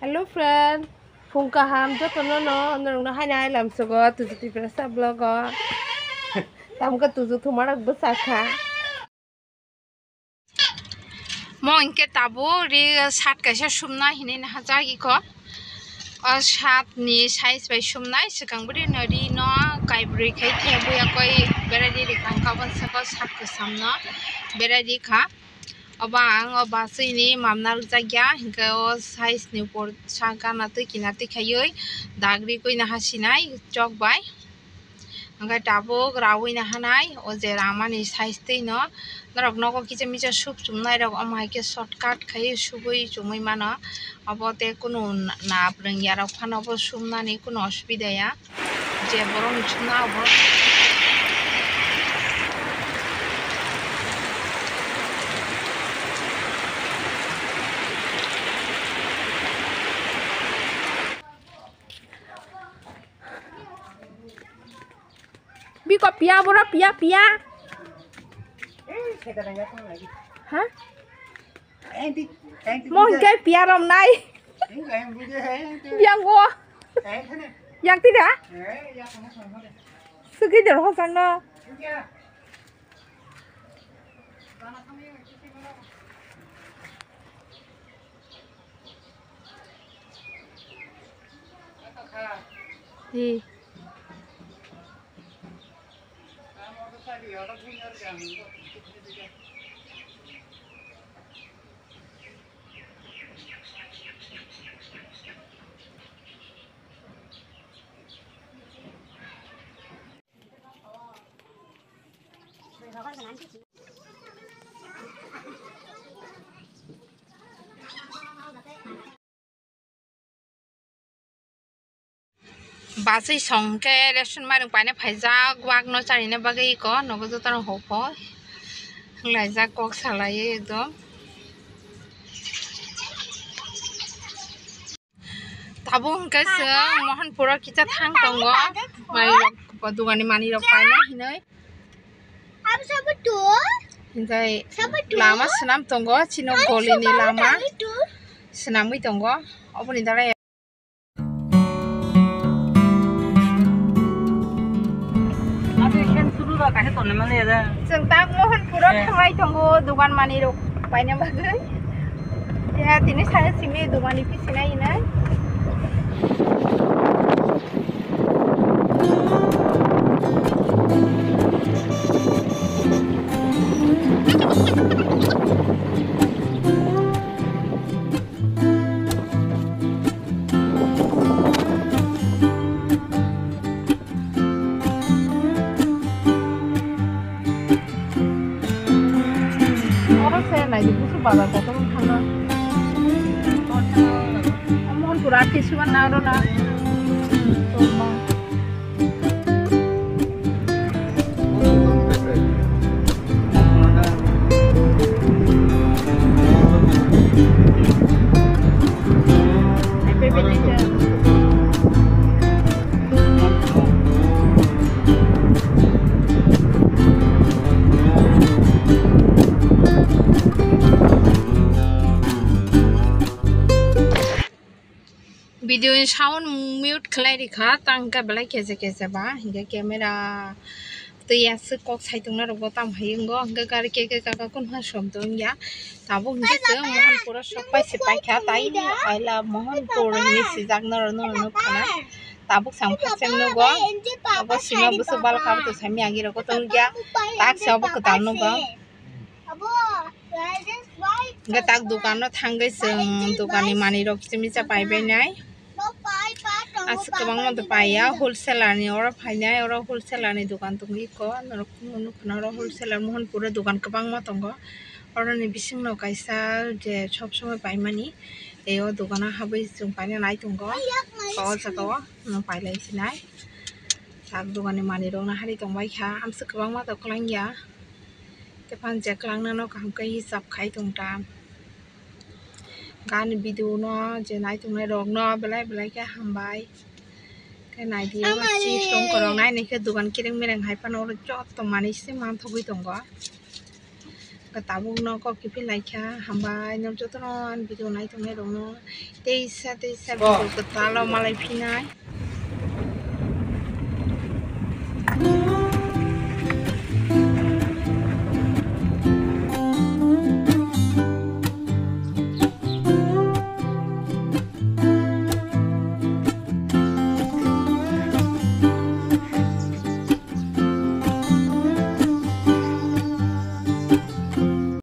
Hello friend, phung ka ham cho tao nó hai nay làm sao go tụi tụi phải sắp lo go tao có tụi tụi mà bớt xa khá Mong ke tabo ri sat kaisa sumna hini na hajagi ko sat ni size bai sumnai sikang buri nari no kaibri khai thebuya koi beradi ri kangka ban sako sat ko samna beradi kha oba ang oba sini mamnar jagya hinka o size ni por sangkana tu kinati khayoi dagri koi na hasinai chok bai angka tabo grawi na hanai o je ramani size tei no narok nogo kicha micha sup chumnai rok amai ke shortcut khai subui chumai mano abote kuno na apreng yarok phano bo sumnani kuno osbida ya je borong chumna abo bi có pia bora pia hả mong cái pia rom này yang go yang tidak segitu loh sana gì basai song ke restaurant mai pai na phaija wak no chari na bagai ko nogo jo tar hopo lai ja kok salai ekdom tabo hingka se mohanpura kita thang tongo mai rok dugani mani rok pai na hinai hingai lama senam tongo chino goli ni lama senamui tongo oboni dare जों दा मोहनपुराव थांनाय दङ दुकान मानि रक बायनो बागै देहा दिनै सानो सिंनि दुकाननि फिसिनाय इनो बाजार कतन थाङो मोहनपुरा किसुमान नारना video sound mute khlai rikha tangka belai keze ba hinga camera to ya se kok sai tungna ro tam haingo hinga gar ke ka kun ha som to ya tabo hinga se mohanpura sopai se pai kha tai aila mohanpura ni si jagna no khana tabo sang phasem no go abo sima busu bal kha to sami agi ro ko to ya tak se abo ka no go hinga tak dukan no thangai se dukani mani ro kichimi cha pai bai nai आज कबां मत पाया wholesaler नि और फाइना और wholesaler नि दुकान तुंगी को नर होलसेलर मोहनपुर दुकान कबां मत अंग और नि बिसिं न कायसा जे सब समय पाइमानि एयो दुकाना हाबै जों पाइना नाय तुंगो को जगो न पाइलाय सिनाय साग दुकान नि मानि रंना हारि तंबाय खा आमसे कबां मत खलांगिया ते फान जे खलांना न कामकै हिसाब खाय तुंता gan video no je nai tung nai rok no belai ke hambai ke nai dia ma chi song ko rong nai ne ke dukan kireng mereng hai pan or chot to mani se mang thogui tong go tabuk no ko kipi laika hambai no jotron video nai tongnai rong no teisa video ketalo malai pinai